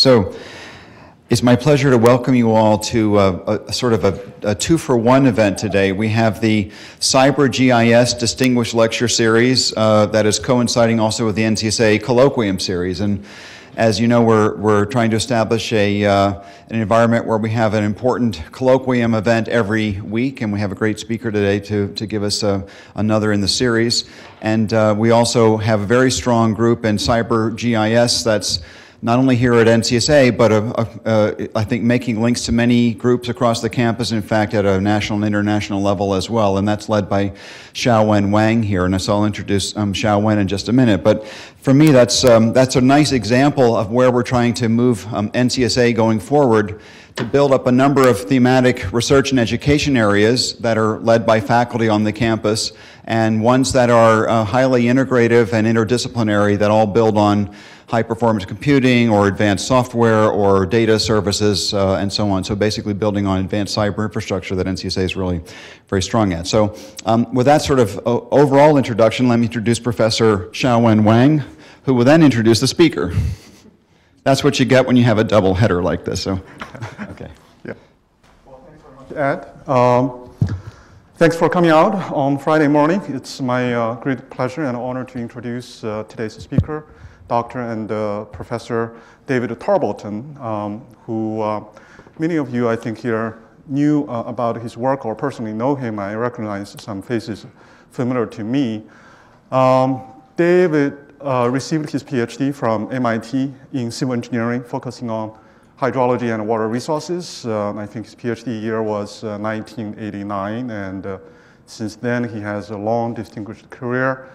So it's my pleasure to welcome you all to a sort of a two-for-one event today. We have the Cyber GIS Distinguished Lecture Series that is coinciding also with the NCSA Colloquium Series. And as you know, we're trying to establish an environment where we have an important colloquium event every week, and we have a great speaker today to give us another in the series. And we also have a very strong group in Cyber GIS that's not only here at NCSA, but I think making links to many groups across the campus, in fact, at a national and international level as well, and that's led by Xiaowen Wang here, and so I'll introduce Xiaowen in just a minute. But for me, that's a nice example of where we're trying to move NCSA going forward to build up a number of thematic research and education areas that are led by faculty on the campus, and ones that are highly integrative and interdisciplinary that all build on high-performance computing or advanced software or data services and so on. So basically building on advanced cyber infrastructure that NCSA is really very strong at. So with that sort of overall introduction, let me introduce Professor Xiaowen Wang, who will then introduce the speaker. That's what you get when you have a double header like this. So, okay. Yeah. Well, thanks very much, Ed. Thanks for coming out on Friday morning. It's my great pleasure and honor to introduce today's speaker, Dr. and Professor David Tarboton, who many of you, I think, here knew about his work or personally know him. I recognize some faces familiar to me. David received his PhD from MIT in civil engineering, focusing on hydrology and water resources. I think his PhD year was 1989, and since then he has a long, distinguished career.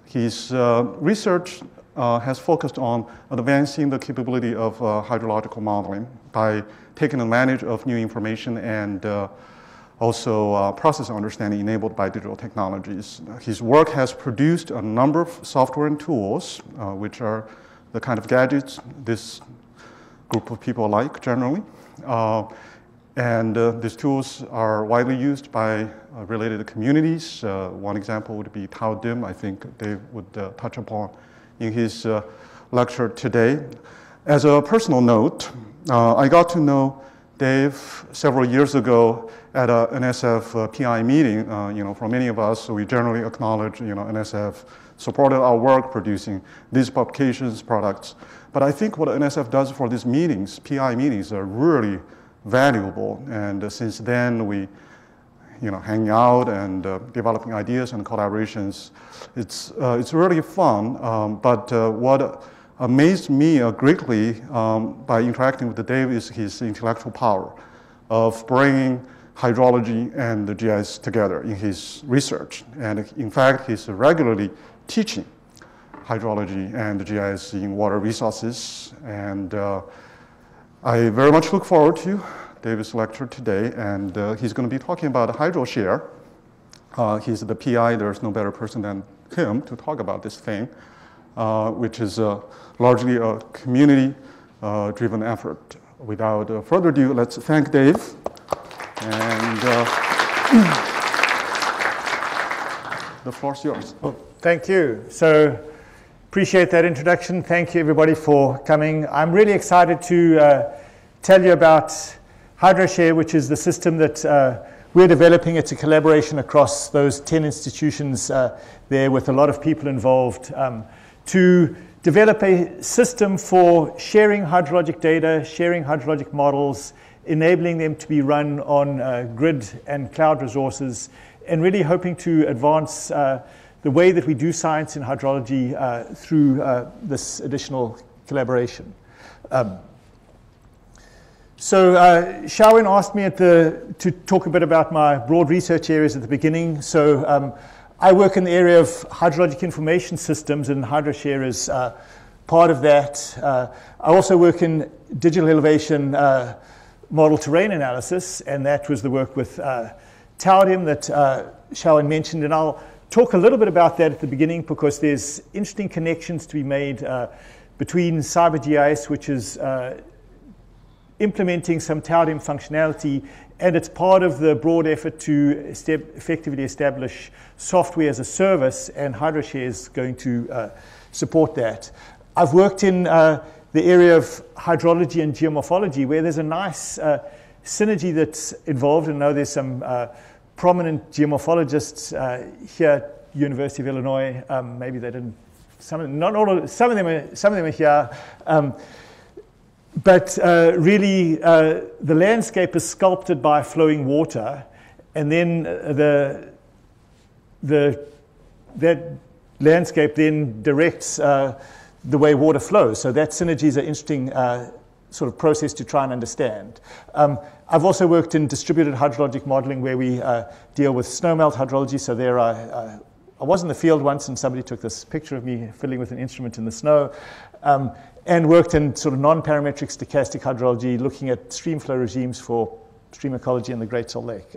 His research has focused on advancing the capability of hydrological modeling by taking advantage of new information and also process understanding enabled by digital technologies. His work has produced a number of software and tools, which are the kind of gadgets this group of people like generally. And these tools are widely used by related communities. One example would be TAODIM, I think Dave would touch upon in his lecture today. As a personal note, I got to know Dave several years ago at a NSF PI meeting. For many of us, we generally acknowledge, NSF supported our work producing these publications, products. But I think what NSF does for these meetings, PI meetings, are really valuable. And since then, we hanging out and developing ideas and collaborations. It's really fun, but what amazed me greatly by interacting with Dave is his intellectual power of bringing hydrology and the GIS together in his research. And in fact, he's regularly teaching hydrology and the GIS in water resources. And I very much look forward to David's lecture today, and he's going to be talking about HydroShare. He's the PI. There's no better person than him to talk about this thing, which is largely a community-driven effort. Without further ado, let's thank Dave. And the floor is yours. Well, thank you. So appreciate that introduction. Thank you, everybody, for coming. I'm really excited to tell you about HydroShare, which is the system that we're developing. It's a collaboration across those 10 institutions there with a lot of people involved to develop a system for sharing hydrologic data, sharing hydrologic models, enabling them to be run on grid and cloud resources, and really hoping to advance the way that we do science in hydrology through this additional collaboration. So Xiaowen asked me to talk a bit about my broad research areas at the beginning. So I work in the area of hydrologic information systems, and HydroShare is part of that. I also work in digital elevation model terrain analysis, and that was the work with TAODIM that Xiaowen mentioned. And I'll talk a little bit about that at the beginning because there's interesting connections to be made between Cyber GIS, which is implementing some TAODIM functionality, and it's part of the broad effort to effectively establish software as a service, and HydroShare is going to support that. I've worked in the area of hydrology and geomorphology, where there's a nice synergy that's involved. And I know there's some prominent geomorphologists here at University of Illinois. Maybe they didn't. Not all of, some of them are here. But really, the landscape is sculpted by flowing water, and then that landscape then directs the way water flows. So that synergy is an interesting sort of process to try and understand. I've also worked in distributed hydrologic modeling, where we deal with snowmelt hydrology. So there I was in the field once, and somebody took this picture of me fiddling with an instrument in the snow. And worked in sort of non-parametric stochastic hydrology, looking at stream flow regimes for stream ecology in the Great Salt Lake.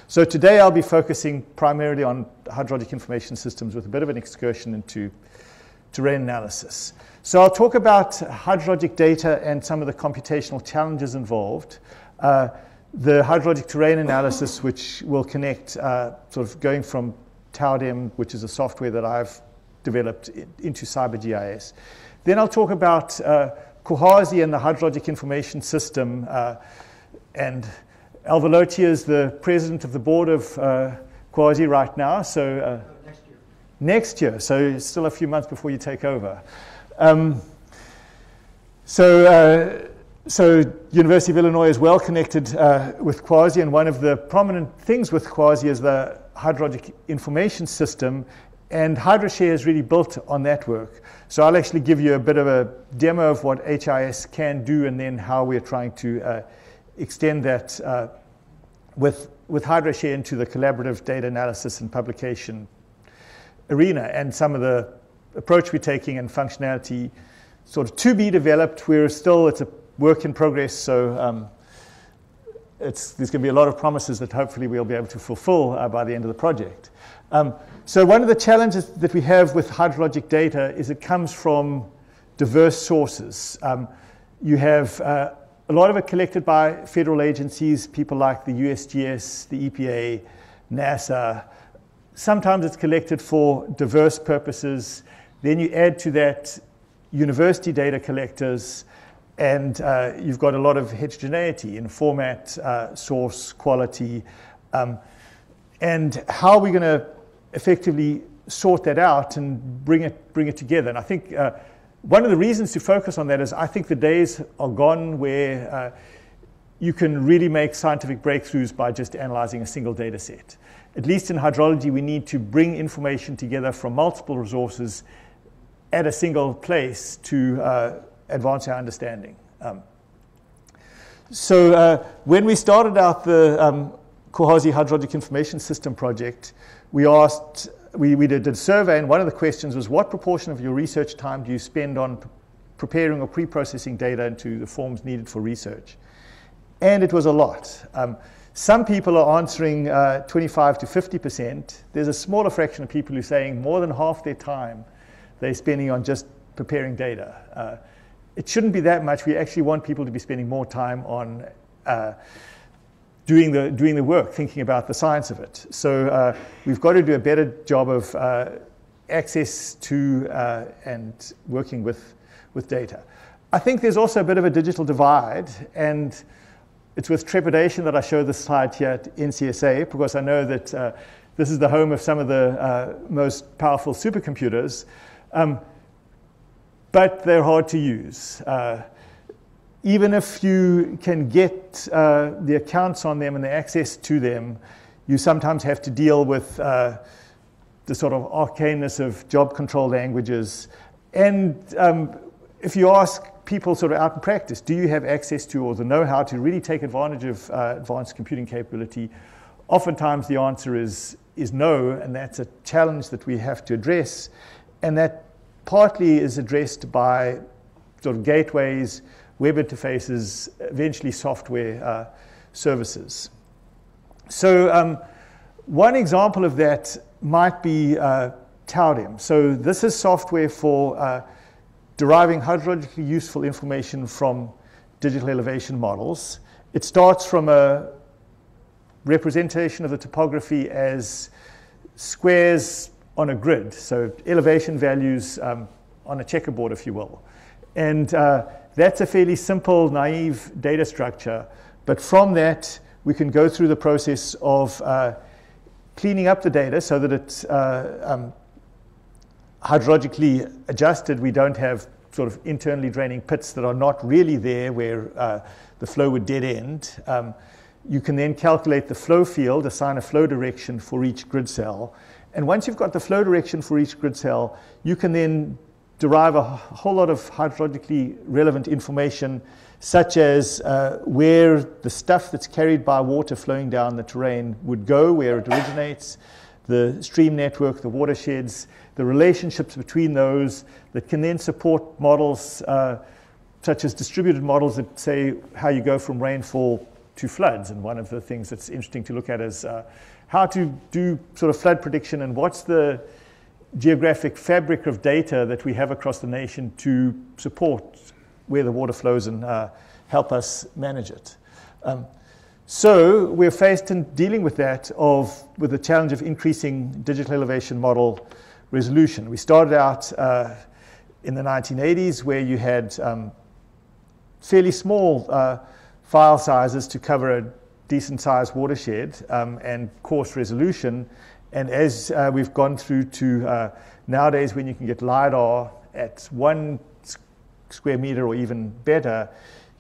So today I'll be focusing primarily on hydrologic information systems with a bit of an excursion into terrain analysis. So I'll talk about hydrologic data and some of the computational challenges involved. The hydrologic terrain analysis, which will connect sort of going from TOWDEM, which is a software that I've developed, into CyberGIS. Then I'll talk about Quhazi and the hydrologic information system. And Alvalotia is the president of the board of Quhazi right now. So next year. So it's still a few months before you take over. So University of Illinois is well connected with Quhazi, and one of the prominent things with Quhazi is the hydrologic information system. And HydroShare is really built on that work. So I'll actually give you a bit of a demo of what HIS can do, and then how we're trying to extend that with HydroShare into the collaborative data analysis and publication arena, and some of the approach we're taking and functionality sort of to be developed. It's a work in progress, so there's going to be a lot of promises that hopefully we'll be able to fulfill by the end of the project. So one of the challenges that we have with hydrologic data is it comes from diverse sources. You have a lot of it collected by federal agencies, people like the USGS, the EPA, NASA. Sometimes it's collected for diverse purposes. Then you add to that university data collectors, and you've got a lot of heterogeneity in format, source, quality. And how are we going to effectively sort that out and bring it together? And I think one of the reasons to focus on that is I think the days are gone where you can really make scientific breakthroughs by just analyzing a single data set. At least in hydrology, we need to bring information together from multiple resources at a single place to advance our understanding. So when we started out the Quhazi Hydrologic Information System project, we did a survey, and one of the questions was, what proportion of your research time do you spend on preparing or pre-processing data into the forms needed for research? And it was a lot. Some people are answering 25 to 50%. There's a smaller fraction of people who are saying more than half their time they're spending on just preparing data. It shouldn't be that much. We actually want people to be spending more time on doing the work, thinking about the science of it. So we've got to do a better job of access to and working with data. I think there's also a bit of a digital divide, and it's with trepidation that I show this slide here at NCSA, because I know that this is the home of some of the most powerful supercomputers, but they're hard to use. Even if you can get the accounts on them and the access to them, you sometimes have to deal with the sort of arcaneness of job control languages. And if you ask people sort of out in practice, do you have access to or the know-how to really take advantage of advanced computing capability? Oftentimes the answer is no, and that's a challenge that we have to address. And that partly is addressed by sort of gateways, web interfaces, eventually software services. So one example of that might be TOWDEM. So this is software for deriving hydrologically useful information from digital elevation models. It starts from a representation of the topography as squares on a grid, so elevation values on a checkerboard, if you will. And That's a fairly simple, naive data structure. But from that, we can go through the process of cleaning up the data so that it's hydrologically adjusted. We don't have sort of internally draining pits that are not really there where the flow would dead end. You can then calculate the flow field, assign a flow direction for each grid cell. And once you've got the flow direction for each grid cell, you can then derive a whole lot of hydrologically relevant information, such as where the stuff that's carried by water flowing down the terrain would go, where it originates, the stream network, the watersheds, the relationships between those that can then support models such as distributed models that say how you go from rainfall to floods. And one of the things that's interesting to look at is how to do sort of flood prediction and what's the geographic fabric of data that we have across the nation to support where the water flows and help us manage it. So we're faced in dealing with that with the challenge of increasing digital elevation model resolution. We started out in the 1980s where you had fairly small file sizes to cover a decent sized watershed and coarse resolution. And as we've gone through to nowadays when you can get LiDAR at 1 square meter or even better,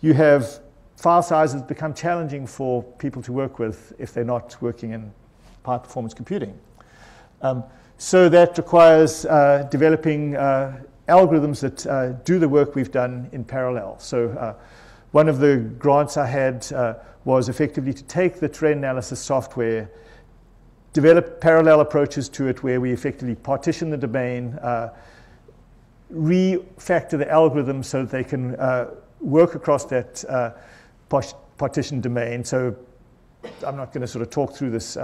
you have file sizes become challenging for people to work with if they're not working in high performance computing. So that requires developing algorithms that do the work we've done in parallel. So one of the grants I had was effectively to take the terrain analysis software, develop parallel approaches to it where we effectively partition the domain, refactor the algorithm so that they can work across that partitioned domain. So I'm not going to sort of talk through this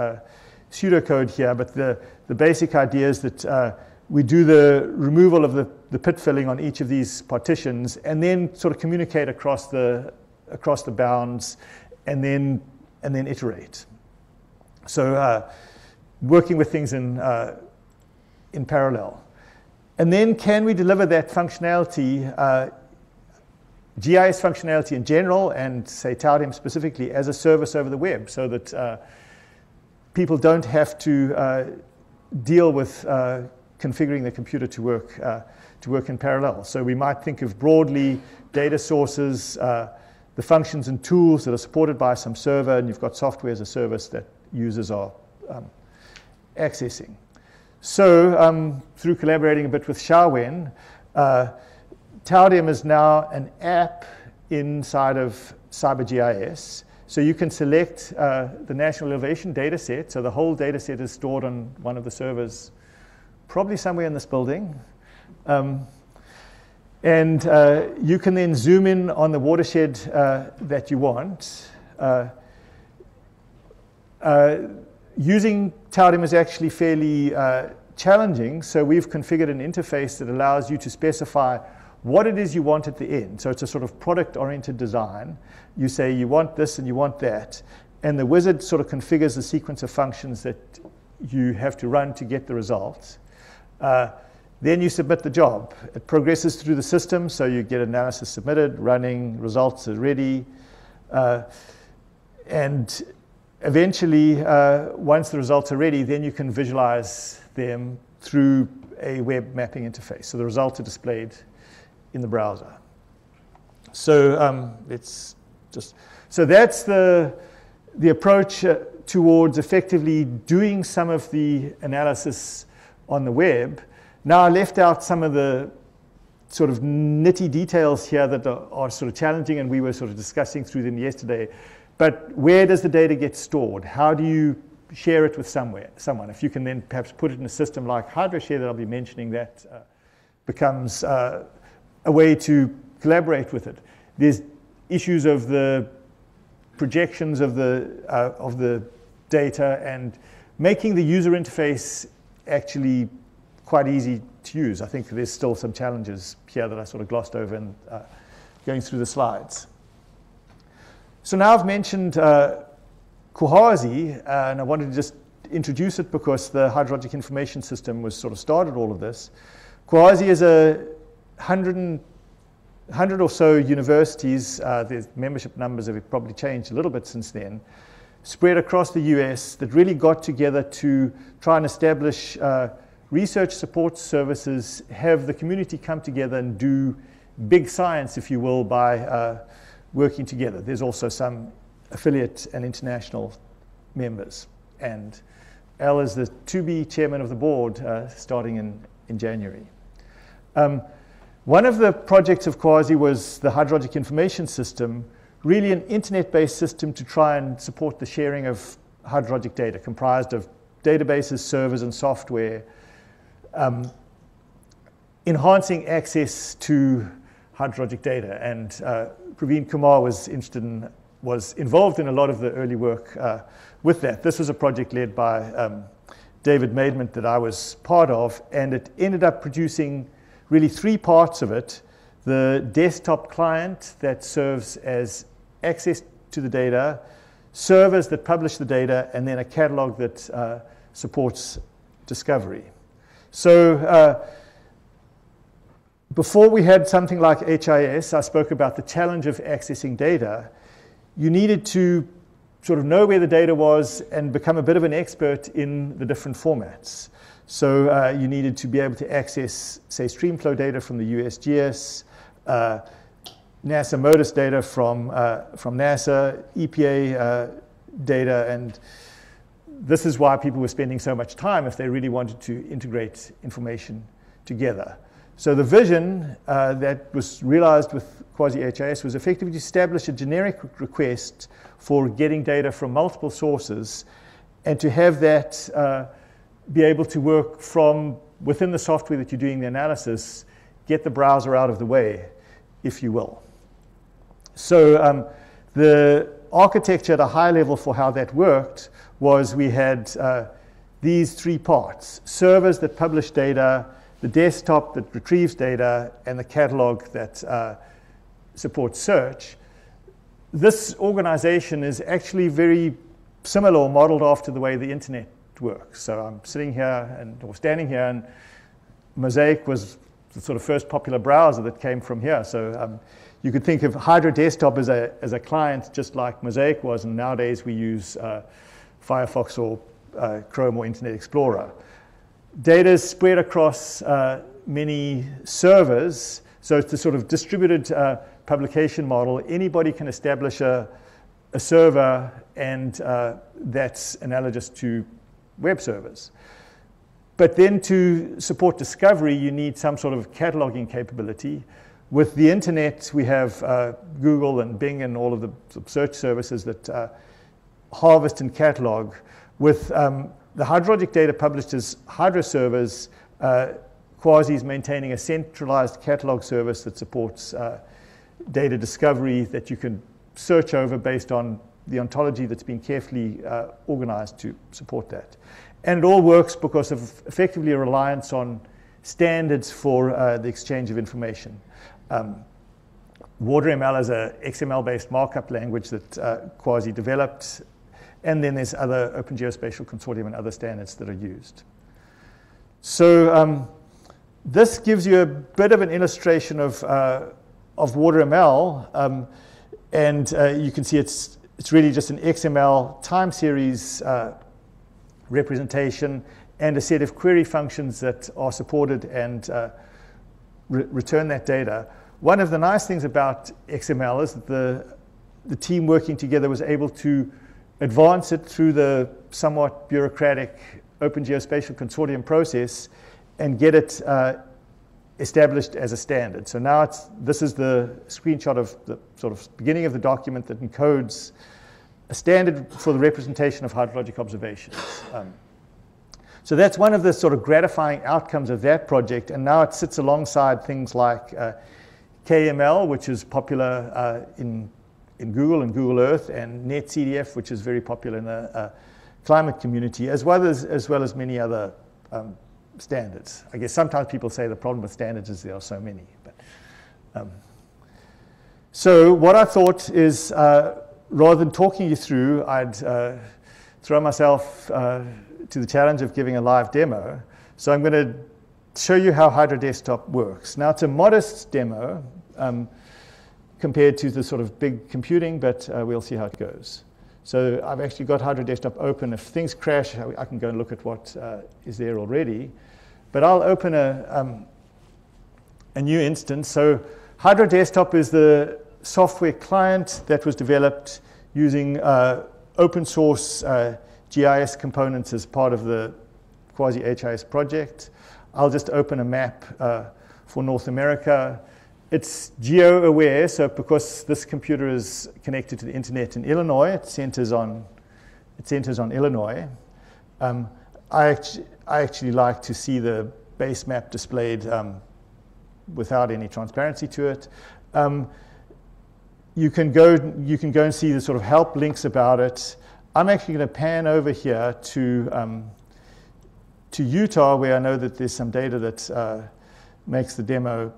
pseudocode here, but the basic idea is that we do the removal of the pit filling on each of these partitions and then sort of communicate across the bounds and then iterate. So working with things in parallel. And then can we deliver that functionality, GIS functionality in general and say Tarboton specifically as a service over the web so that people don't have to deal with configuring the computer to work in parallel. So we might think of broadly data sources, the functions and tools that are supported by some server, and you've got software as a service that users are accessing. So through collaborating a bit with Xiaowen, Tarboton is now an app inside of CyberGIS. So you can select the national elevation data set. So the whole data set is stored on one of the servers, probably somewhere in this building. And you can then zoom in on the watershed that you want. Using Tarboton is actually fairly challenging, so we've configured an interface that allows you to specify what it is you want at the end. So it's a sort of product-oriented design. You say you want this and you want that, and the wizard sort of configures the sequence of functions that you have to run to get the result. Then you submit the job. It progresses through the system, so you get analysis submitted, running, results are ready, and eventually, once the results are ready, then you can visualize them through a web mapping interface. So the results are displayed in the browser. So so that's the approach towards effectively doing some of the analysis on the web. Now I left out some of the sort of nitty details here that are sort of challenging, and we were sort of discussing through them yesterday. But where does the data get stored? How do you share it with someone? If you can then perhaps put it in a system like HydroShare that I'll be mentioning, that becomes a way to collaborate with it. There's issues of the projections of the data and making the user interface actually quite easy to use. I think there's still some challenges here that I sort of glossed over in going through the slides. So now I've mentioned Kuhazi, and I wanted to just introduce it because the Hydrologic Information System was sort of started all of this. Kuhazi is a 100 100 or so universities, the membership numbers have probably changed a little bit since then, spread across the US that really got together to try and establish research support services, have the community come together and do big science, if you will, by working together. There's also some affiliate and international members. And Al is the to-be chairman of the board starting in January. One of the projects of Quasi was the Hydrologic Information System, really an internet-based system to try and support the sharing of hydrologic data, comprised of databases, servers, and software, enhancing access to hydrologic data. And Praveen Kumar was involved in a lot of the early work with that. This was a project led by David Maidment that I was part of, and it ended up producing really three parts of it: the desktop client that serves as access to the data, servers that publish the data, and then a catalog that supports discovery. So before we had something like HIS, I spoke about the challenge of accessing data. You needed to sort of know where the data was and become a bit of an expert in the different formats. So you needed to be able to access, say, streamflow data from the USGS, NASA MODIS data from NASA, EPA data, and this is why people were spending so much time if they really wanted to integrate information together. So the vision that was realized with Quasi-HIS was effectively to establish a generic request for getting data from multiple sources and to have that be able to work from within the software that you're doing the analysis, get the browser out of the way, if you will. So the architecture at a high level for how that worked was we had these three parts: servers that publish data, the desktop that retrieves data, and the catalog that supports search. This organization is actually very similar or modeled after the way the internet works. So I'm sitting here or standing here, and Mosaic was the sort of first popular browser that came from here. So you could think of Hydro Desktop as a client, just like Mosaic was, and nowadays we use Firefox or Chrome or Internet Explorer. Data is spread across many servers, so it's a sort of distributed publication model. Anybody can establish a server, and that's analogous to web servers. But then to support discovery, you need some sort of cataloging capability. With the internet, we have Google and Bing and all of the search services that harvest and catalog. With the hydrologic data published as hydro servers, Quasi is maintaining a centralized catalog service that supports data discovery that you can search over based on the ontology that's been carefully organized to support that. And it all works because of effectively a reliance on standards for the exchange of information. WaterML is an XML-based markup language that Quasi developed, and then there's other Open Geospatial Consortium and other standards that are used. So this gives you a bit of an illustration of WaterML, and you can see it's really just an XML time series representation and a set of query functions that are supported and return that data. One of the nice things about XML is that the team working together was able to advance it through the somewhat bureaucratic Open Geospatial Consortium process and get it established as a standard. So now this is the screenshot of the sort of beginning of the document that encodes a standard for the representation of hydrologic observations. So that's one of the sort of gratifying outcomes of that project, and now it sits alongside things like KML, which is popular in Google and Google Earth, and NetCDF, which is very popular in the climate community, as well as many other standards. I guess sometimes people say the problem with standards is there are so many. But, so what I thought is, rather than talking you through, I'd throw myself to the challenge of giving a live demo. So I'm going to show you how HydroDesktop works. Now, it's a modest demo. compared to the sort of big computing, but we'll see how it goes. So I've actually got HydroDesktop open. If things crash, I can go and look at what is there already. But I'll open a new instance. So HydroDesktop is the software client that was developed using open source GIS components as part of the quasi-HIS project. I'll just open a map for North America. It's geo-aware, so because this computer is connected to the internet in Illinois, it centers on Illinois. I actually like to see the base map displayed without any transparency to it. You can go and see the sort of help links about it. I'm actually going to pan over here to Utah, where I know that there's some data that makes the demo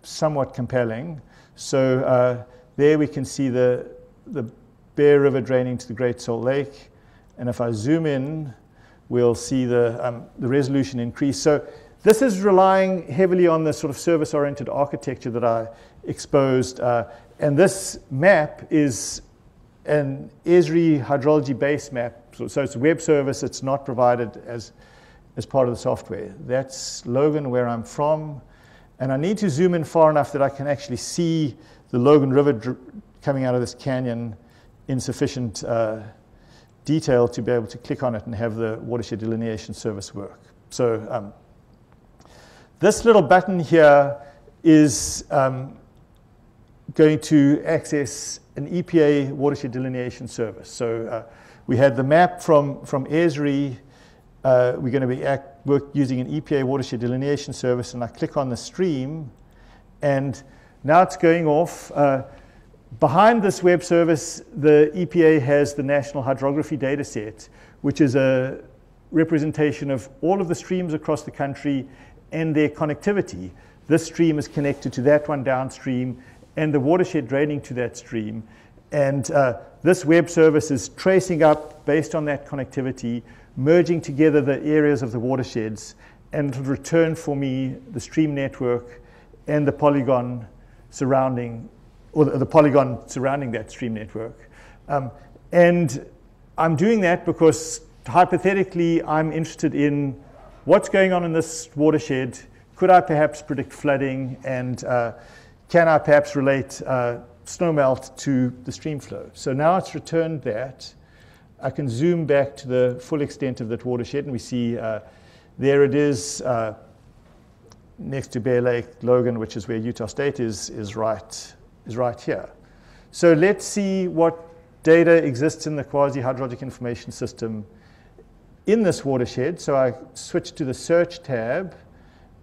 somewhat compelling. So there we can see the Bear River draining to the Great Salt Lake. And if I zoom in, we'll see the resolution increase. So this is relying heavily on the sort of service-oriented architecture that I exposed. And this map is an Esri hydrology base map. So it's a web service. It's not provided as part of the software. That's Logan, where I'm from. And I need to zoom in far enough that I can actually see the Logan River coming out of this canyon in sufficient detail to be able to click on it and have the watershed delineation service work. So this little button here is going to access an EPA watershed delineation service. So we had the map from Esri. We're going to be using an EPA watershed delineation service, and I click on the stream, and now it's going off. Behind this web service, the EPA has the National Hydrography Data Set, which is a representation of all of the streams across the country and their connectivity. This stream is connected to that one downstream, and the watershed draining to that stream. And this web service is tracing up based on that connectivity, merging together the areas of the watersheds, and it'll return for me the stream network and the polygon surrounding, or the polygon surrounding that stream network. And I'm doing that because hypothetically I'm interested in what's going on in this watershed. Could I perhaps predict flooding, and can I perhaps relate snowmelt to the stream flow? So now it's returned that. I can zoom back to the full extent of that watershed, and we see there it is next to Bear Lake, Logan, which is where Utah State is right here. So let's see what data exists in the quasi-hydrologic information system in this watershed. So I switch to the search tab,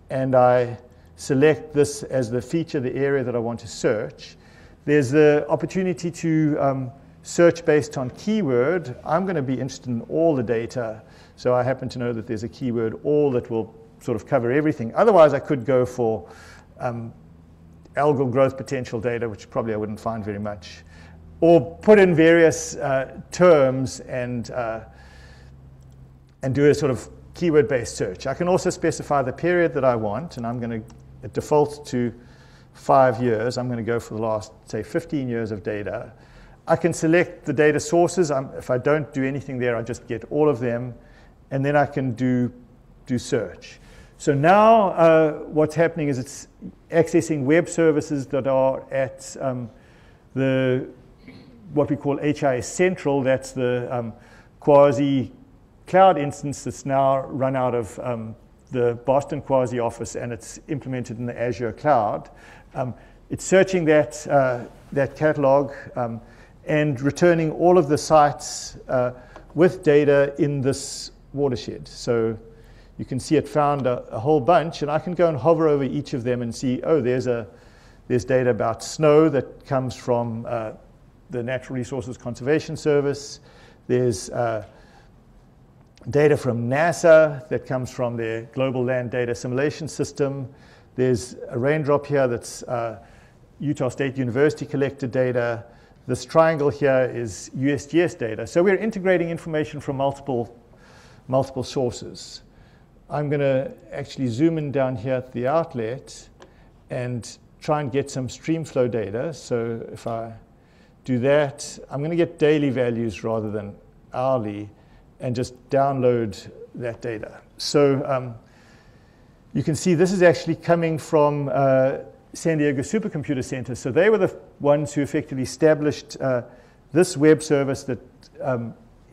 and I select this as the feature, the area that I want to search. There's the opportunity to search based on keyword. I'm going to be interested in all the data, so I happen to know that there's a keyword all that will sort of cover everything. Otherwise, I could go for algal growth potential data, which probably I wouldn't find very much, or put in various terms and do a sort of keyword-based search. I can also specify the period that I want, and I'm going to, it defaults to 5 years. I'm going to go for the last, say, 15 years of data. I can select the data sources. If I don't do anything there, I just get all of them, and then I can do search. So now what's happening is it's accessing web services that are at what we call HIS Central. That's the quasi-cloud instance that's now run out of the Boston quasi office, and it's implemented in the Azure cloud. It's searching that catalog and returning all of the sites with data in this watershed. So you can see it found a whole bunch, and I can go and hover over each of them and see, oh, there's data about snow that comes from the Natural Resources Conservation Service. There's data from NASA that comes from their Global Land Data Assimilation System. There's a raindrop here that's Utah State University collected data. This triangle here is USGS data. So we're integrating information from multiple sources. I'm going to actually zoom in down here at the outlet and try and get some stream flow data. So if I do that, I'm going to get daily values rather than hourly, and just download that data. So you can see this is actually coming from San Diego Supercomputer Center. So they were the ones who effectively established this web service that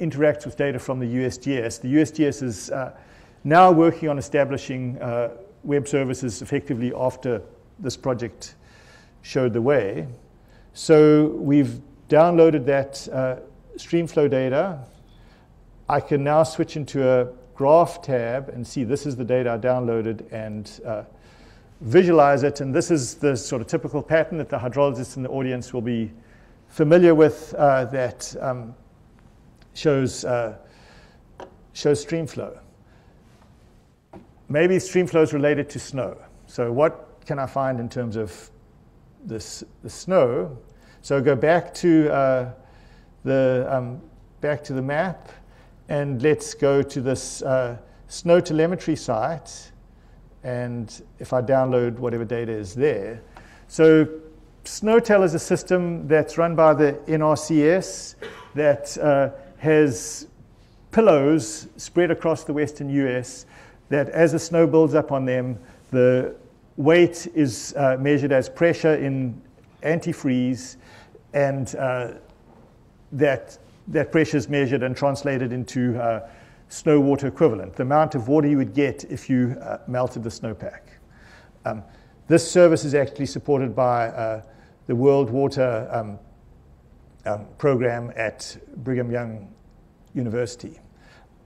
interacts with data from the USGS. The USGS is now working on establishing web services effectively after this project showed the way. So we've downloaded that streamflow data. I can now switch into a graph tab and see this is the data I downloaded and visualize it. And this is the sort of typical pattern that the hydrologists in the audience will be familiar with that shows streamflow. Maybe streamflow is related to snow. So what can I find in terms of the snow? So go back to the map, and let's go to this snow telemetry site. And if I download whatever data is there, so SNOWTEL is a system that's run by the NRCS that has pillows spread across the western US that as the snow builds up on them, the weight is measured as pressure in antifreeze, and that pressure is measured and translated into snow water equivalent, the amount of water you would get if you melted the snowpack. This service is actually supported by the World Water Program at Brigham Young University.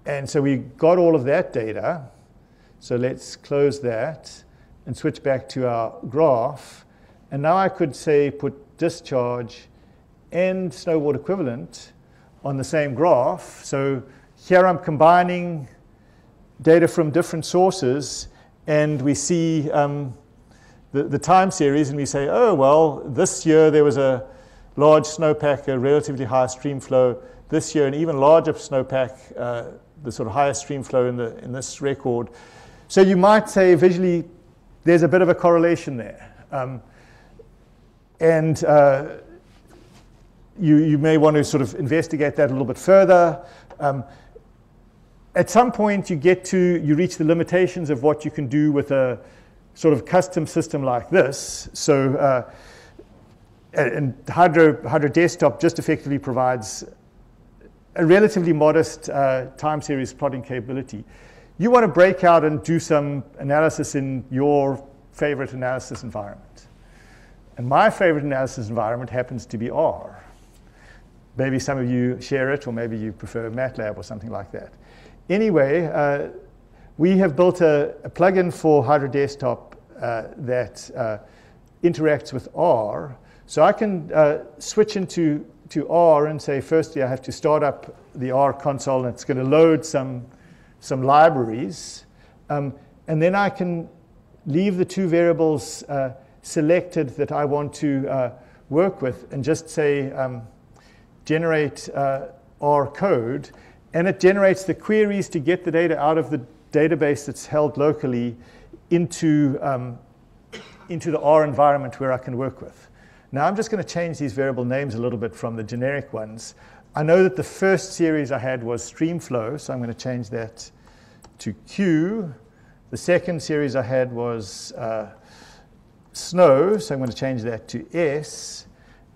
And so we got all of that data. So let's close that and switch back to our graph. And now I could say put discharge and snow water equivalent on the same graph. So here I'm combining data from different sources, and we see the time series, and we say, oh, well, this year there was a large snowpack, a relatively high stream flow. This year, an even larger snowpack, the sort of highest stream flow in this record. So you might say visually there's a bit of a correlation there. You may want to sort of investigate that a little bit further. At some point, you reach the limitations of what you can do with a sort of custom system like this. So, and Hydro Desktop just effectively provides a relatively modest time series plotting capability. You want to break out and do some analysis in your favorite analysis environment. And my favorite analysis environment happens to be R. Maybe some of you share it, or maybe you prefer MATLAB or something like that. Anyway, we have built a plugin for Hydro Desktop that interacts with R. So I can switch into R and say, firstly, I have to start up the R console, and it's going to load some libraries. And then I can leave the two variables selected that I want to work with and just say, generate R code. And it generates the queries to get the data out of the database that's held locally into the R environment where I can work with. Now I'm just going to change these variable names a little bit from the generic ones. I know that the first series I had was streamflow, so I'm going to change that to Q. The second series I had was snow, so I'm going to change that to S.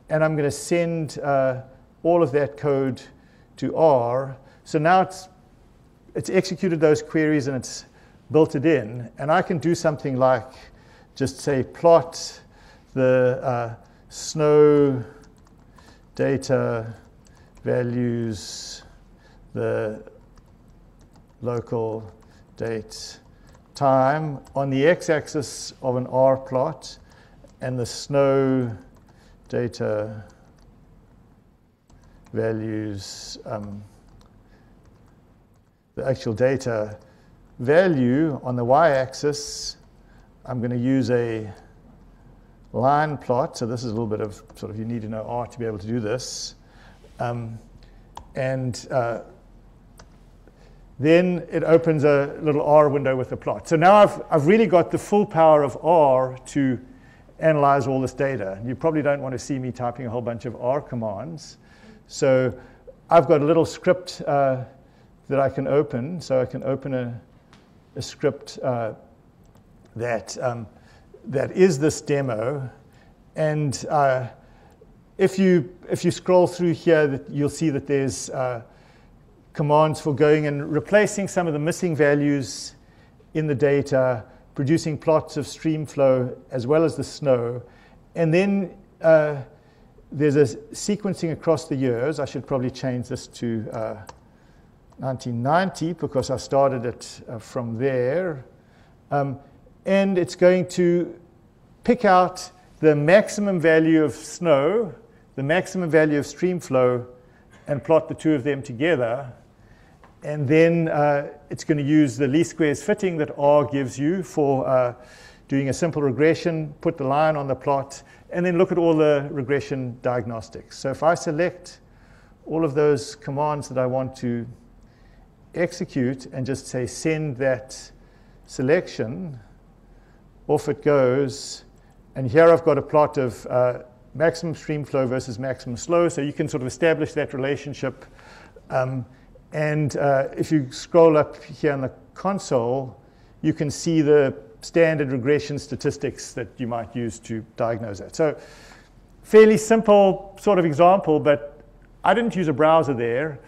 And I'm going to send all of that code to R. So now it's executed those queries and it's built it in. And I can do something like just say plot the snow data values, the local date time on the x-axis of an R plot, and the snow data values, the actual data value on the y-axis. I'm going to use a line plot. So this is a little bit of sort of, you need to know R to be able to do this. Then it opens a little R window with a plot. So now I've really got the full power of R to analyze all this data. You probably don't want to see me typing a whole bunch of R commands. So I've got a little script that I can open. So I can open a script that is this demo. And if you scroll through here, you'll see that there's commands for going and replacing some of the missing values in the data, producing plots of stream flow as well as the snow. And then there's a sequencing across the years. I should probably change this to 1990 because I started it from there. And it's going to pick out the maximum value of snow, the maximum value of stream flow, and plot the two of them together. And then it's going to use the least squares fitting that R gives you for doing a simple regression, put the line on the plot, and then look at all the regression diagnostics. So if I select all of those commands that I want to execute and just say send that selection, off it goes. And here I've got a plot of maximum stream flow versus maximum slow. So you can sort of establish that relationship. And if you scroll up here in the console, you can see the standard regression statistics that you might use to diagnose that. So fairly simple sort of example, but I didn't use a browser there.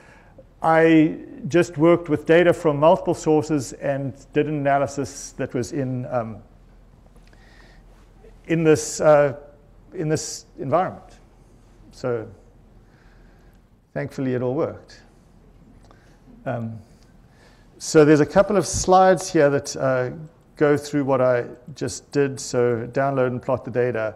I just worked with data from multiple sources and did an analysis that was in this environment. So thankfully it all worked. So there's a couple of slides here that go through what I just did. So download and plot the data.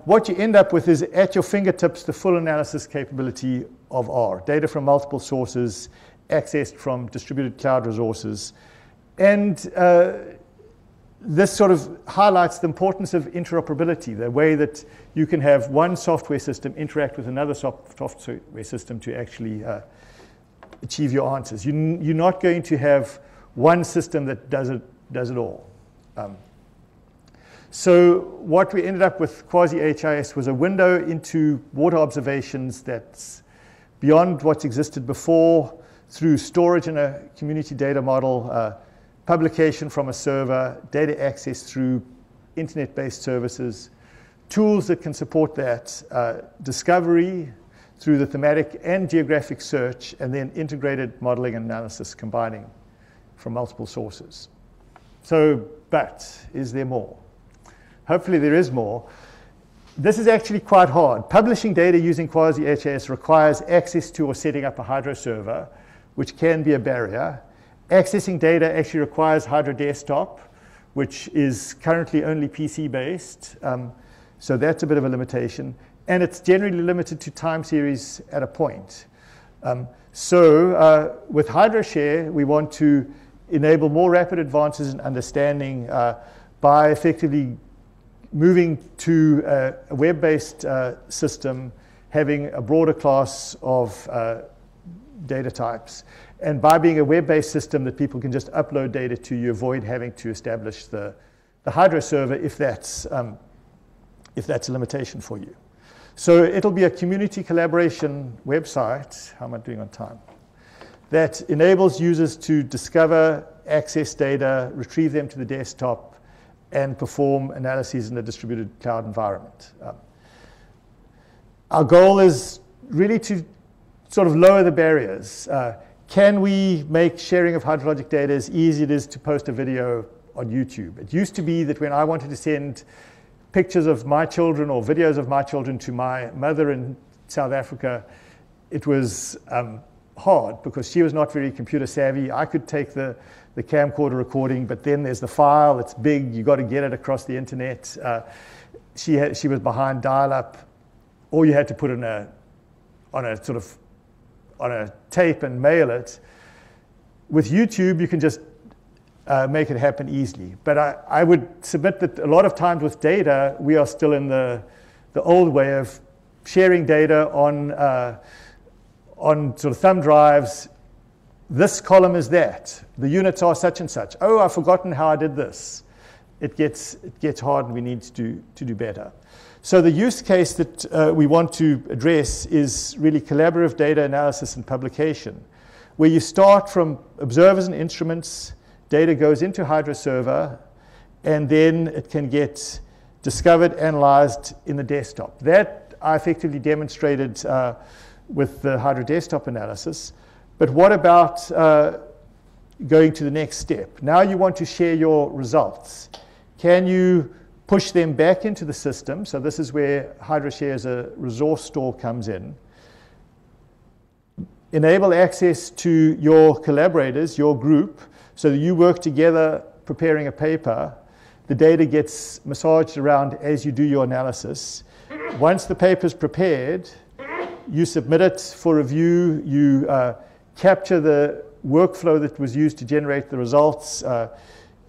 What you end up with is at your fingertips the full analysis capability of R. Data from multiple sources, accessed from distributed cloud resources. And this sort of highlights the importance of interoperability, the way that you can have one software system interact with another software system to actually achieve your answers. You're not going to have one system that does it all. So what we ended up with quasi-HIS was a window into water observations that's beyond what's existed before, through storage in a community data model, publication from a server, data access through internet-based services, tools that can support that, discovery through the thematic and geographic search, and then integrated modeling and analysis combining from multiple sources. So, but is there more? Hopefully there is more. This is actually quite hard. Publishing data using quasi-HIS requires access to or setting up a Hydro server, which can be a barrier. Accessing data actually requires Hydro Desktop, which is currently only PC-based. So that's a bit of a limitation. And it's generally limited to time series at a point. So with HydroShare, we want to enable more rapid advances in understanding by effectively moving to a web-based system, having a broader class of data types. And by being a web-based system that people can just upload data to, you avoid having to establish the Hydro server if that's a limitation for you. So it'll be a community collaboration website, how am I doing on time, that enables users to discover, access data, retrieve them to the desktop, and perform analyses in a distributed cloud environment. Our goal is really to sort of lower the barriers. Can we make sharing of hydrologic data as easy as it is to post a video on YouTube? It used to be that when I wanted to send pictures of my children or videos of my children to my mother in South Africa, it was hard because she was not very computer savvy. I could take the camcorder recording, but then there's the file, it's big, you got to get it across the internet. She was behind dial-up, or you had to put it on a tape and mail it. With YouTube, you can just make it happen easily. But I would submit that a lot of times with data, we are still in the old way of sharing data on sort of thumb drives. This column is that. The units are such and such. Oh, I've forgotten how I did this. it gets hard and we need to do better. So the use case that we want to address is really collaborative data analysis and publication, where you start from observers and instruments, data goes into HydroServer, and then it can get discovered, analyzed in the desktop. That I effectively demonstrated with the Hydro desktop analysis. But what about going to the next step? Now you want to share your results. Can you push them back into the system? So this is where HydroShare as a resource store comes in. Enable access to your collaborators, your group, so that you work together preparing a paper. The data gets massaged around as you do your analysis. Once the paper is prepared, you submit it for review. You capture the workflow that was used to generate the results.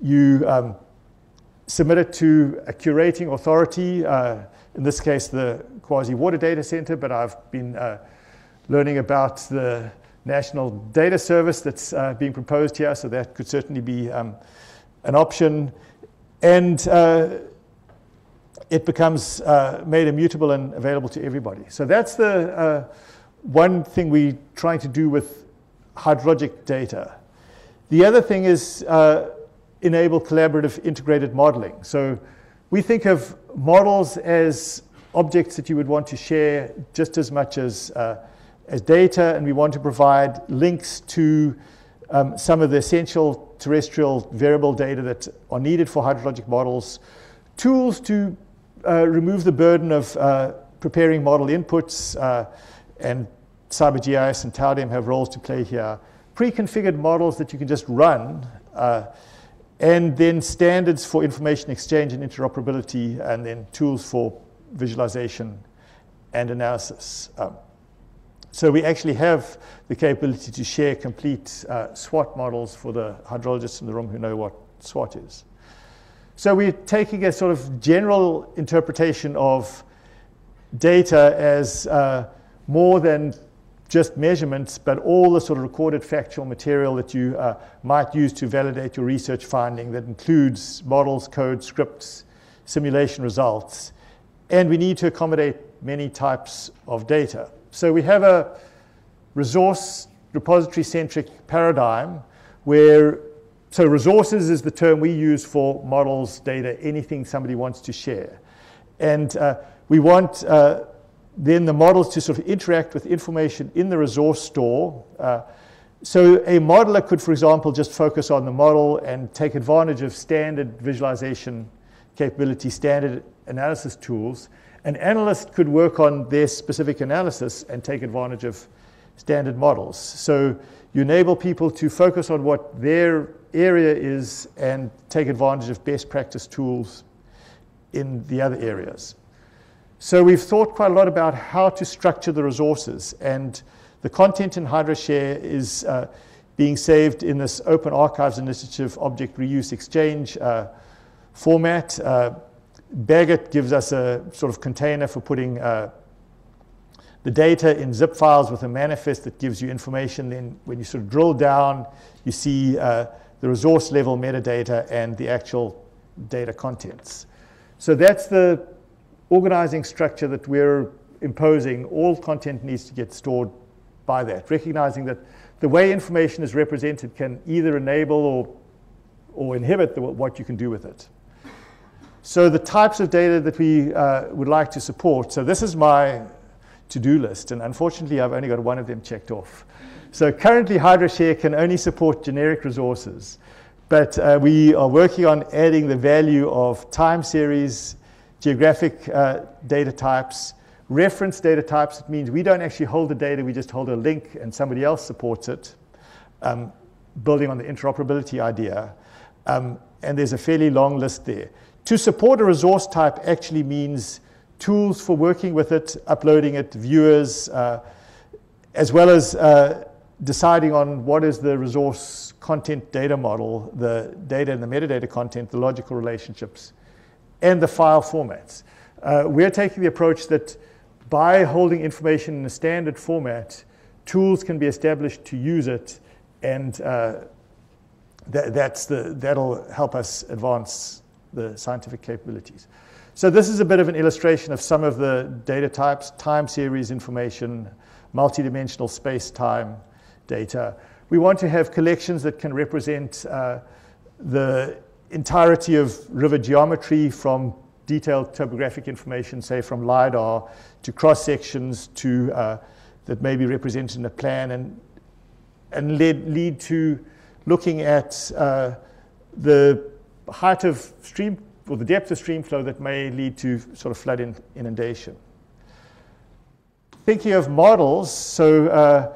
You submit it to a curating authority, in this case the Quasi-Water Data Center, but I've been learning about the National Data Service that's being proposed here, so that could certainly be an option. And it becomes made immutable and available to everybody. So that's the one thing we're trying to do with hydrologic data. The other thing is enable collaborative integrated modeling. So we think of models as objects that you would want to share just as much as data, and we want to provide links to some of the essential terrestrial variable data that are needed for hydrologic models, tools to remove the burden of preparing model inputs, and CyberGIS and TAUDEM have roles to play here, pre-configured models that you can just run, and then standards for information exchange and interoperability, and then tools for visualization and analysis. So we actually have the capability to share complete SWOT models for the hydrologists in the room who know what SWOT is. So we're taking a sort of general interpretation of data as more than just measurements, but all the sort of recorded factual material that you might use to validate your research finding that includes models, code, scripts, simulation results. And we need to accommodate many types of data. So we have a resource repository-centric paradigm where, so resources is the term we use for models, data, anything somebody wants to share. And we want then the models to sort of interact with information in the resource store. So a modeler could, for example, just focus on the model and take advantage of standard visualization capability, standard analysis tools. An analyst could work on their specific analysis and take advantage of standard models. So you enable people to focus on what their area is and take advantage of best practice tools in the other areas. So we've thought quite a lot about how to structure the resources, and the content in HydroShare is being saved in this Open Archives Initiative Object Reuse Exchange format. Baggot gives us a sort of container for putting the data in zip files with a manifest that gives you information. Then when you sort of drill down, you see the resource level metadata and the actual data contents. So that's the organizing structure that we're imposing. All content needs to get stored by that, recognizing that the way information is represented can either enable or inhibit what you can do with it. So the types of data that we would like to support, so this is my to-do list, and unfortunately I've only got one of them checked off. So currently HydroShare can only support generic resources, but we are working on adding the value of time series, geographic data types, reference data types. It means we don't actually hold the data, we just hold a link and somebody else supports it, building on the interoperability idea. And there's a fairly long list there. To support a resource type actually means tools for working with it, uploading it, viewers, as well as deciding on what is the resource content data model, the data and the metadata content, the logical relationships, and the file formats. We're taking the approach that by holding information in a standard format, tools can be established to use it, and that'll help us advance the scientific capabilities. So this is a bit of an illustration of some of the data types: time series information, multidimensional space-time data. We want to have collections that can represent the entirety of river geometry, from detailed topographic information, say from LiDAR, to cross-sections to that may be represented in a plan, and lead to looking at the height of stream, or the depth of stream flow that may lead to sort of flood inundation. Thinking of models, so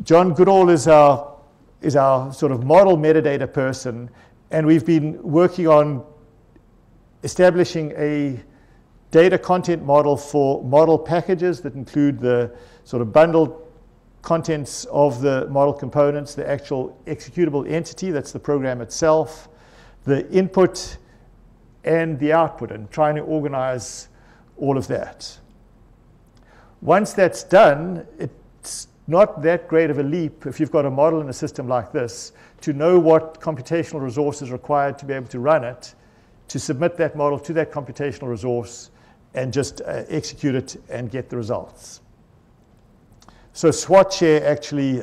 John Goodall is our sort of model metadata person, and we've been working on establishing a data content model for model packages that include the sort of bundled contents of the model components, the actual executable entity, that's the program itself, the input and the output, and trying to organize all of that. Once that's done, it's not that great of a leap, if you've got a model in a system like this, to know what computational resource is required to be able to run it, to submit that model to that computational resource, and just execute it and get the results. So SWOT-share actually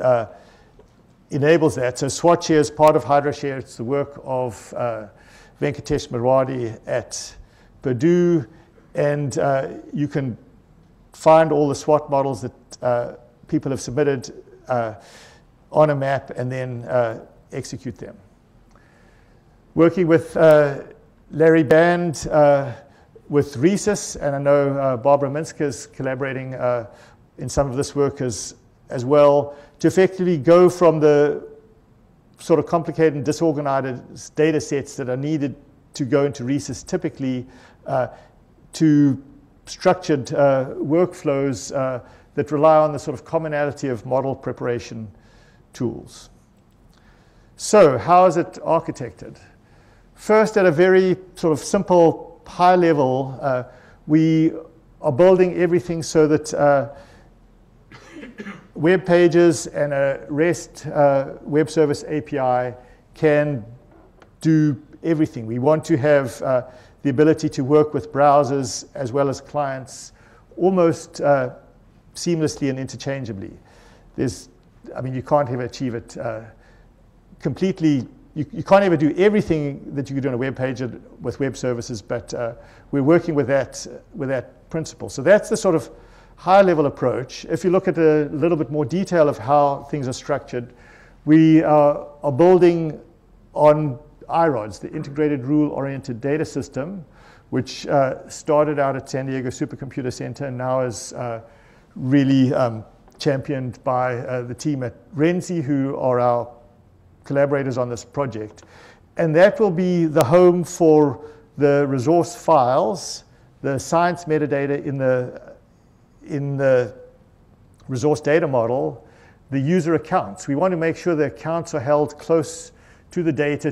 enables that. So SWOT-share is part of HydroShare. It's the work of Venkatesh Marwadi at Purdue, and you can find all the SWOT models that people have submitted on a map and then execute them. Working with Larry Band with RESIS, and I know Barbara Minska is collaborating in some of this work as well, to effectively go from the sort of complicated and disorganized data sets that are needed to go into RESIS typically to structured workflows that rely on the sort of commonality of model preparation tools. So how is it architected? First, at a very sort of simple, high level, we are building everything so that web pages and a REST web service API can do everything. We want to have the ability to work with browsers as well as clients almost seamlessly and interchangeably. You can't ever achieve it completely. You can't ever do everything that you could do on a web page with web services, but we're working with that principle. So that's the sort of high-level approach. If you look at a little bit more detail of how things are structured, we are building on IRODS, the Integrated Rule-Oriented Data System, which started out at San Diego Supercomputer Center and now is really championed by the team at Renzi, who are our collaborators on this project. And that will be the home for the resource files, the science metadata in the resource data model, the user accounts. We want to make sure the accounts are held close to the data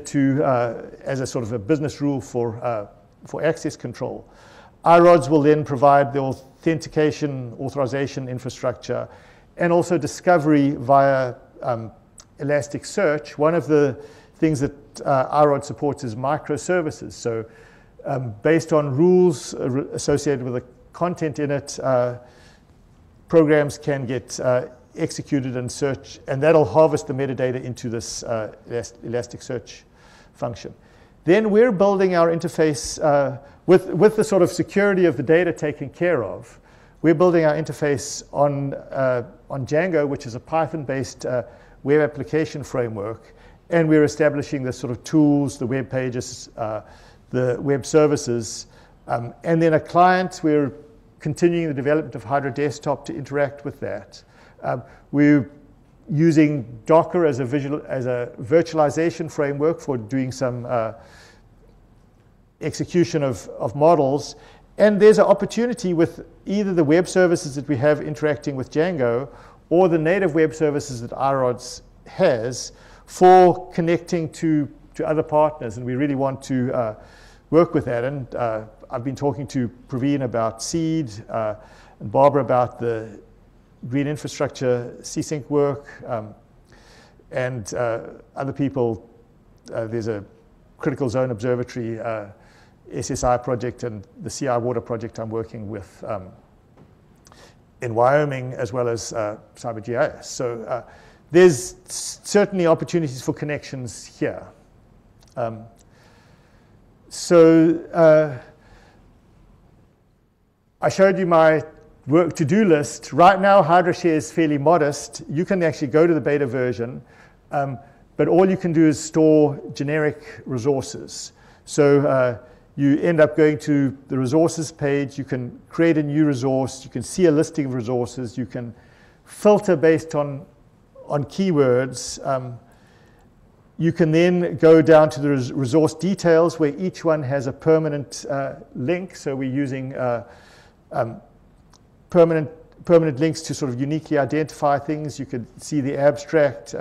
as a sort of a business rule for access control. IRODS will then provide the authentication, authorization infrastructure, and also discovery via Elasticsearch. One of the things that IRODS supports is microservices. So based on rules associated with the content in it, programs can get executed and search, and that'll harvest the metadata into this Elasticsearch function. Then we're building our interface with the sort of security of the data taken care of. We're building our interface on Django, which is a Python-based web application framework, and we're establishing the sort of tools, the web pages, the web services, and then a client. We're continuing the development of Hydro Desktop to interact with that. We're using Docker as a virtualization framework for doing some execution of models. And there's an opportunity with either the web services that we have interacting with Django or the native web services that IRODS has for connecting to other partners. And we really want to work with that. And I've been talking to Praveen about SEED and Barbara about the green infrastructure C-Sync work, and other people. There's a critical zone observatory SSI project and the CI water project I'm working with in Wyoming, as well as CyberGIS. So there's certainly opportunities for connections here. I showed you my work to-do list. Right now, HydroShare is fairly modest. You can actually go to the beta version, but all you can do is store generic resources. So you end up going to the resources page. You can create a new resource. You can see a listing of resources. You can filter based on keywords. You can then go down to the resource details, where each one has a permanent link. So we're using permanent links to sort of uniquely identify things. You could see the abstract.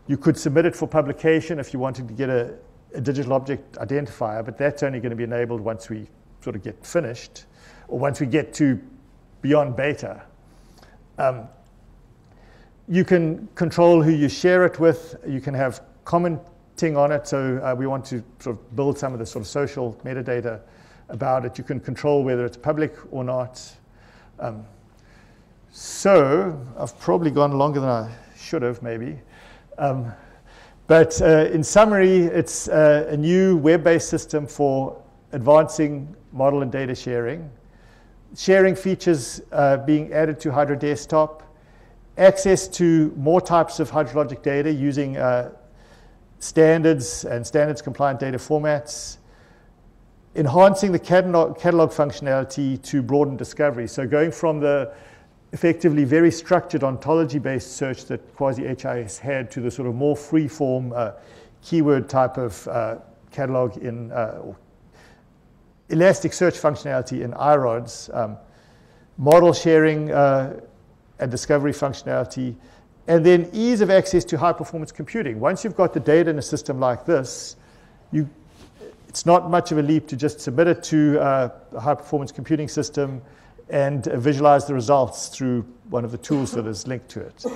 You could submit it for publication if you wanted to get a digital object identifier, but that's only going to be enabled once we sort of get finished, or once we get to beyond beta. You can control who you share it with. You can have commenting on it. So we want to sort of build some of the sort of social metadata about it. You can control whether it's public or not. So I've probably gone longer than I should have, maybe. But in summary, it's a new web-based system for advancing model and data sharing. Sharing features being added to Hydro Desktop. Access to more types of hydrologic data using standards and standards-compliant data formats. Enhancing the catalog functionality to broaden discovery. So going from the effectively very structured ontology-based search that Quasi-HIS had to the sort of more free-form keyword type of catalog in elastic search functionality in iRods, model sharing and discovery functionality, and then ease of access to high-performance computing. Once you've got the data in a system like this, it's not much of a leap to just submit it to a high-performance computing system and visualize the results through one of the tools that is linked to it.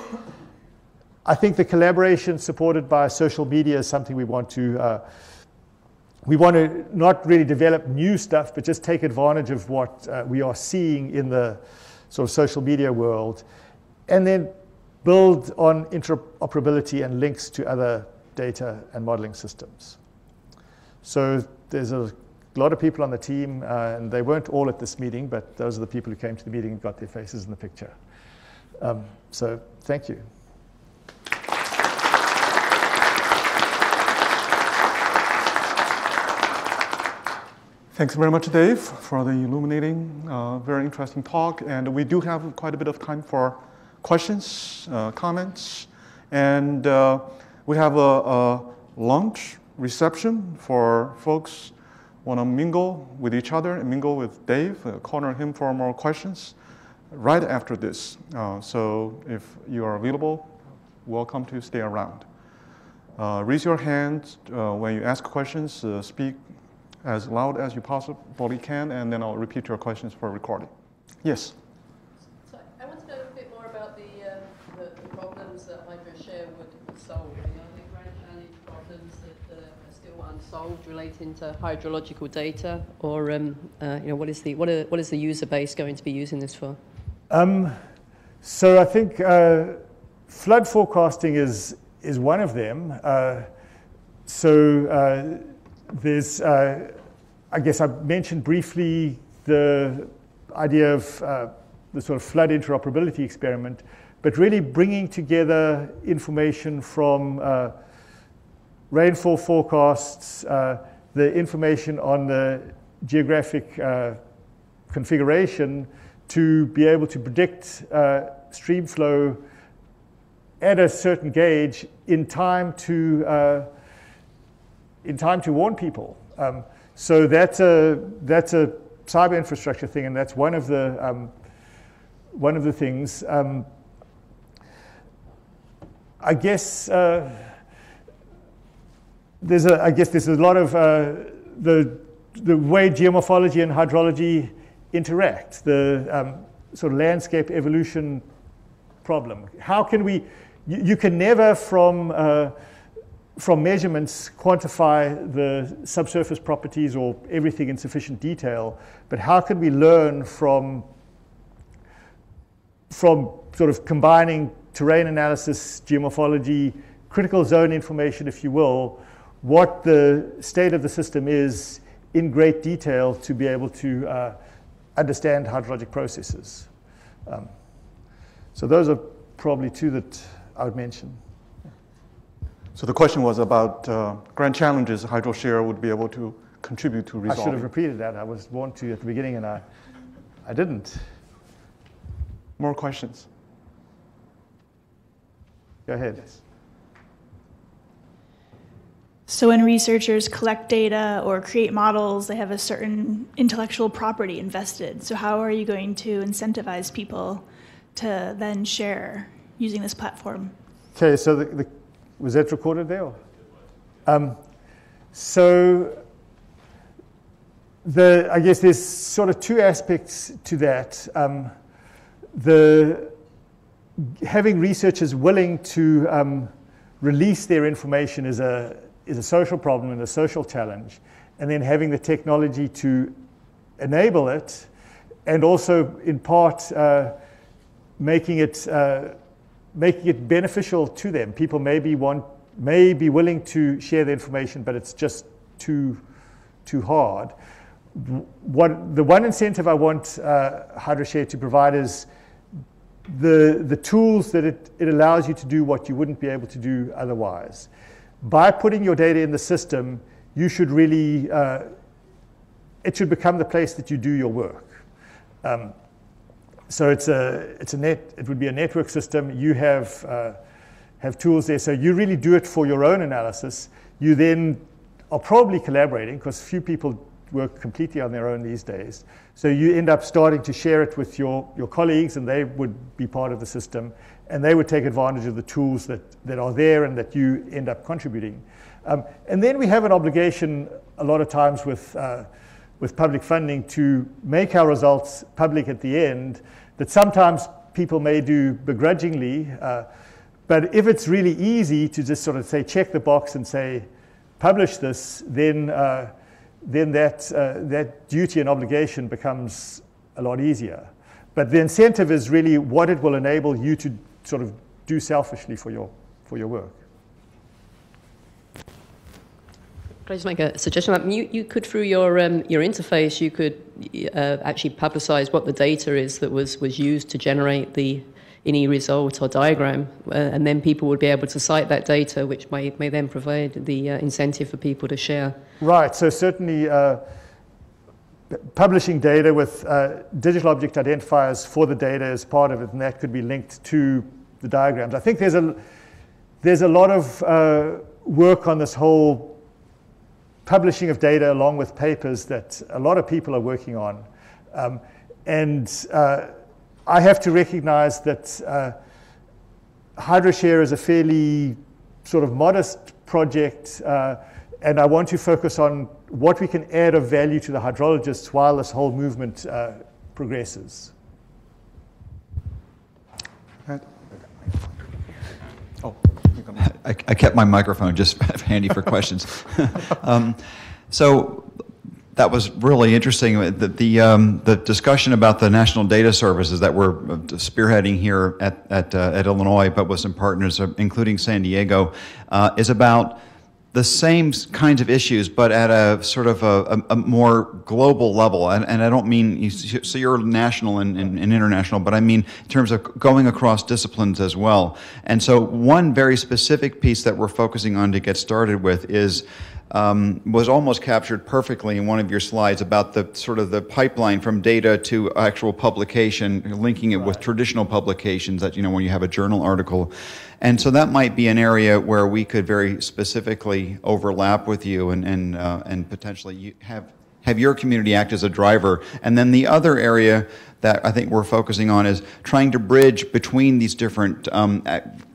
I think the collaboration supported by social media is something we want to not really develop new stuff, but just take advantage of what we are seeing in the sort of social media world, and then build on interoperability and links to other data and modeling systems. So there's a lot of people on the team, and they weren't all at this meeting, but those are the people who came to the meeting and got their faces in the picture. So thank you. Thanks very much, Dave, for the illuminating, very interesting talk. And we do have quite a bit of time for questions, comments. And we have a lunch reception for folks who want to mingle with each other and mingle with Dave, corner him for more questions right after this. So if you are available, welcome to stay around. Raise your hand when you ask questions, speak as loud as you possibly can, and then I'll repeat your questions for recording. Yes? So I want to know a bit more about the problems that HydroShare would solve. Are there any problems that are still unsolved relating to hydrological data, or what is the user base going to be using this for? So I think flood forecasting is one of them. There's, I guess I mentioned briefly the idea of the sort of flood interoperability experiment, but really bringing together information from rainfall forecasts, the information on the geographic configuration to be able to predict stream flow at a certain gauge in time to warn people. So that's a cyber infrastructure thing, and that's one of the things. I guess there's a lot of the way geomorphology and hydrology interact, the sort of landscape evolution problem. How can we? You can never from from measurements, quantify the subsurface properties or everything in sufficient detail, but how can we learn from sort of combining terrain analysis, geomorphology, critical zone information, if you will, what the state of the system is in great detail to be able to understand hydrologic processes. So those are probably two that I would mention. So the question was about grand challenges HydroShare would be able to contribute to resolving. I should have repeated that. I was warned to at the beginning, and I didn't. More questions? Go ahead. Yes. So when researchers collect data or create models, they have a certain intellectual property invested. So how are you going to incentivize people to then share using this platform? Okay, so was that recorded there? So I guess there's sort of two aspects to that. Having researchers willing to release their information is a social problem and a social challenge, and then having the technology to enable it, and also in part making it beneficial to them. People may be willing to share the information, but it's just too hard. The one incentive I want HydroShare to provide is the tools that it allows you to do what you wouldn't be able to do otherwise. By putting your data in the system, you should really, it should become the place that you do your work. So it would be a network system. You have tools there, so you really do it for your own analysis. You then are probably collaborating, because few people work completely on their own these days. So you end up starting to share it with your colleagues, and they would be part of the system, and they would take advantage of the tools that are there and that you end up contributing. And then we have an obligation a lot of times with public funding to make our results public at the end, that sometimes people may do begrudgingly, but if it's really easy to just sort of say, check the box and say, publish this, then that duty and obligation becomes a lot easier. But the incentive is really what it will enable you to sort of do selfishly for your work. Can I just make a suggestion? You could, through your interface, you could actually publicize what the data is that was used to generate any result or diagram, and then people would be able to cite that data, which may then provide the incentive for people to share. Right, so certainly publishing data with digital object identifiers for the data is part of it, and that could be linked to the diagrams. I think there's a lot of work on this whole publishing of data along with papers that a lot of people are working on. I have to recognize that HydroShare is a fairly sort of modest project, and I want to focus on what we can add of value to the hydrologists while this whole movement progresses. Oh, I kept my microphone just handy for questions. So that was really interesting. The discussion about the national data services that we're spearheading here at Illinois, but with some partners, including San Diego, is about the same kinds of issues, but at a sort of a more global level. And I don't mean, so you're national and international, but I mean in terms of going across disciplines as well. And so one very specific piece that we're focusing on to get started with is was almost captured perfectly in one of your slides about the sort of the pipeline from data to actual publication, linking it with traditional publications that, when you have a journal article. And so that might be an area where we could very specifically overlap with you and potentially have your community act as a driver. And then the other area that I think we're focusing on is trying to bridge between these different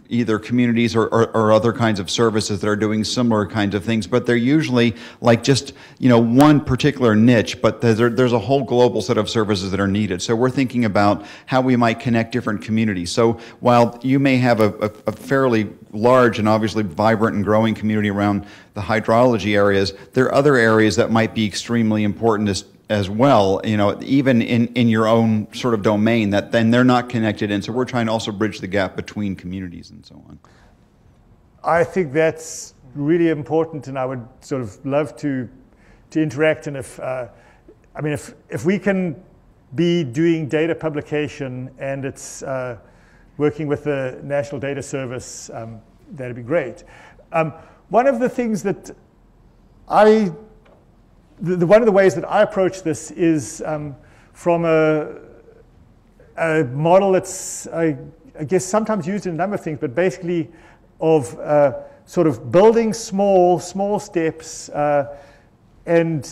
either communities or other kinds of services that are doing similar kinds of things, but they're usually like just one particular niche, but there's a whole global set of services that are needed. So we're thinking about how we might connect different communities. So while you may have a fairly large and obviously vibrant and growing community around the hydrology areas, there are other areas that might be extremely important as well, you know, even in your own sort of domain that then they're not connected in. So we're trying to also bridge the gap between communities and so on. I think that's really important, and I would sort of love to interact. And if we can be doing data publication and it's working with the National Data Service, that'd be great. One of the things that one of the ways that I approach this is from a model that's, I guess, sometimes used in a number of things, but basically of sort of building small steps and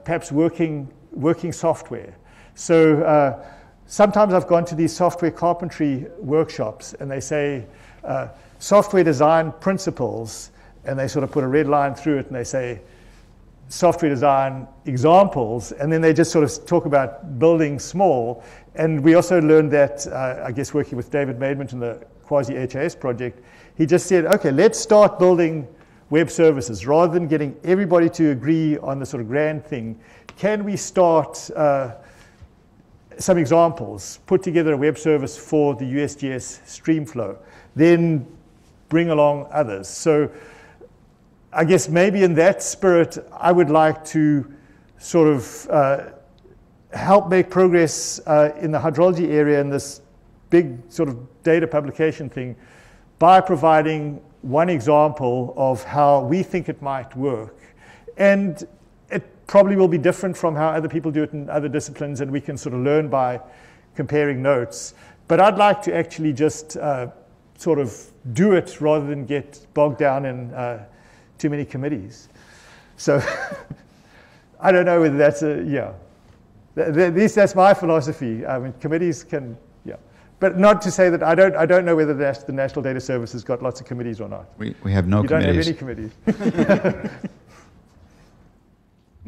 perhaps working software. So sometimes I've gone to these software carpentry workshops, and they say software design principles, and they sort of put a red line through it, and they say software design examples, and then they just sort of talk about building small. And we also learned that, I guess, working with David Maidment in the Quasi-HIS project, he just said, okay, let's start building web services. Rather than getting everybody to agree on the sort of grand thing, can we start some examples, put together a web service for the USGS streamflow, then bring along others. So I guess maybe in that spirit, I would like to sort of help make progress in the hydrology area in this big sort of data publication thing by providing one example of how we think it might work. And it probably will be different from how other people do it in other disciplines, and we can sort of learn by comparing notes. But I'd like to actually just sort of do it rather than get bogged down in too many committees. So I don't know whether that's at least that's my philosophy. I mean, committees can, but not to say that I don't know whether the National Data Service has got lots of committees or not. We have no committees. You don't have any committees.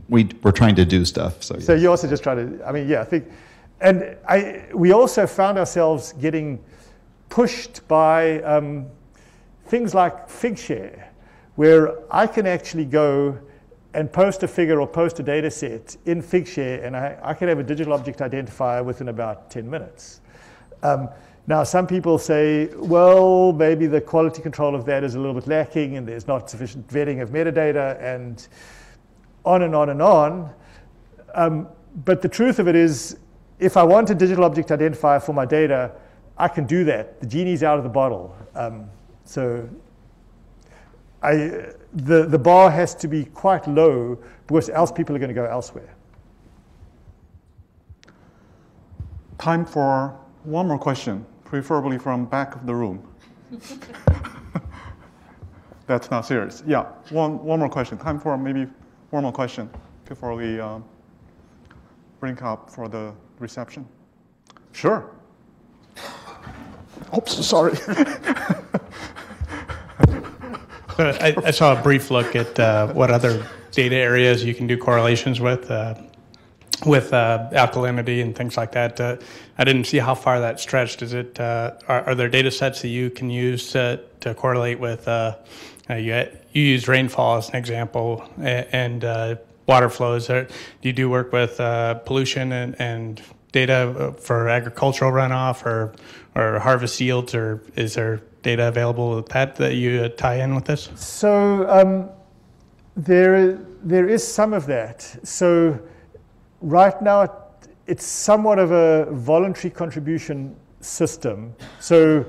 We're trying to do stuff. So you also just try to, I think, and we also found ourselves getting pushed by things like Figshare, where I can actually go and post a figure or post a data set in Figshare, and I can have a digital object identifier within about 10 minutes. Now, some people say, well, maybe the quality control of that is a little bit lacking, and there's not sufficient vetting of metadata, and on and on and on. But the truth of it is, if I want a digital object identifier for my data, I can do that. The genie's out of the bottle. So the bar has to be quite low, because else people are going to go elsewhere. Time for one more question, preferably from back of the room. That's not serious. Yeah, one more question. Time for maybe one more question before we bring up for the reception. Sure. Oops, sorry. I saw a brief look at what other data areas you can do correlations with alkalinity and things like that. I didn't see how far that stretched. Is it? Are there data sets that you can use to correlate with? You used rainfall as an example, and water flows. Do you do work with pollution and data for agricultural runoff or harvest yields, or is there data available with that you tie in with this? So there is some of that. So right now it's somewhat of a voluntary contribution system. So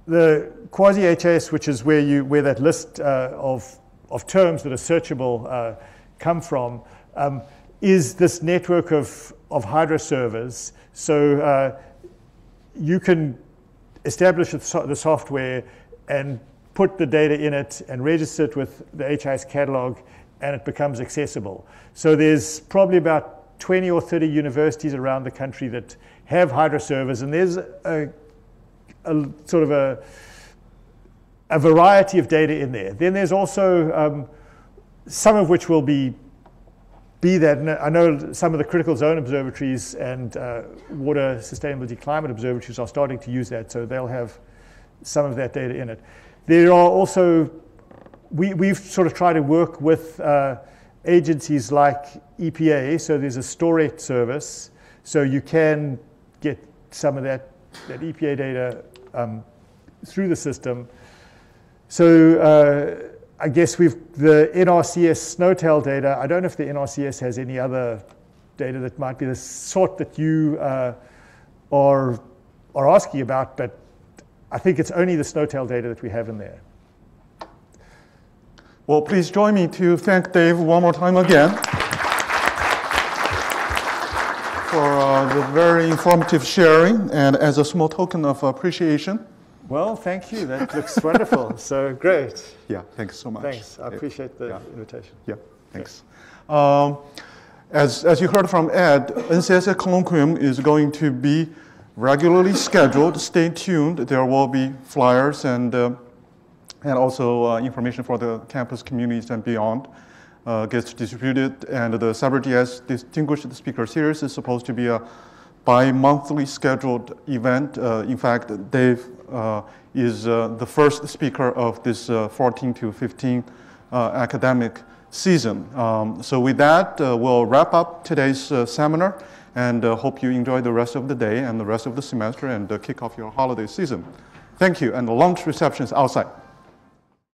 the Quasi-HIS, which is where that list of terms that are searchable come from, is this network of hydro servers. So you can establish the software and put the data in it and register it with the HIS catalog, and it becomes accessible. So there's probably about 20 or 30 universities around the country that have hydro servers, and there's a sort of a variety of data in there. Then there's also some of which will be that. I know some of the critical zone observatories and water sustainability climate observatories are starting to use that, so they'll have some of that data in it. There are also, we've sort of tried to work with agencies like EPA, so there's a storage service, so you can get some of that EPA data through the system. So I guess the NRCS snowtail data, I don't know if the NRCS has any other data that might be the sort that you are asking about, but I think it's only the snowtail data that we have in there. Well, please join me to thank Dave one more time again for the very informative sharing, and as a small token of appreciation. Well, thank you. That looks wonderful. So great. Yeah, thanks so much. Thanks. I appreciate the invitation. Yeah, thanks. As you heard from Ed, NCSA Colloquium is going to be regularly scheduled. Stay tuned. There will be flyers and also information for the campus communities and beyond gets distributed. And the CyberGIS Distinguished Speaker Series is supposed to be a bi-monthly scheduled event. In fact, Dave is the first speaker of this 14 to 15 academic season. So with that, we'll wrap up today's seminar, and hope you enjoy the rest of the day and the rest of the semester and kick off your holiday season. Thank you, and the lunch reception is outside.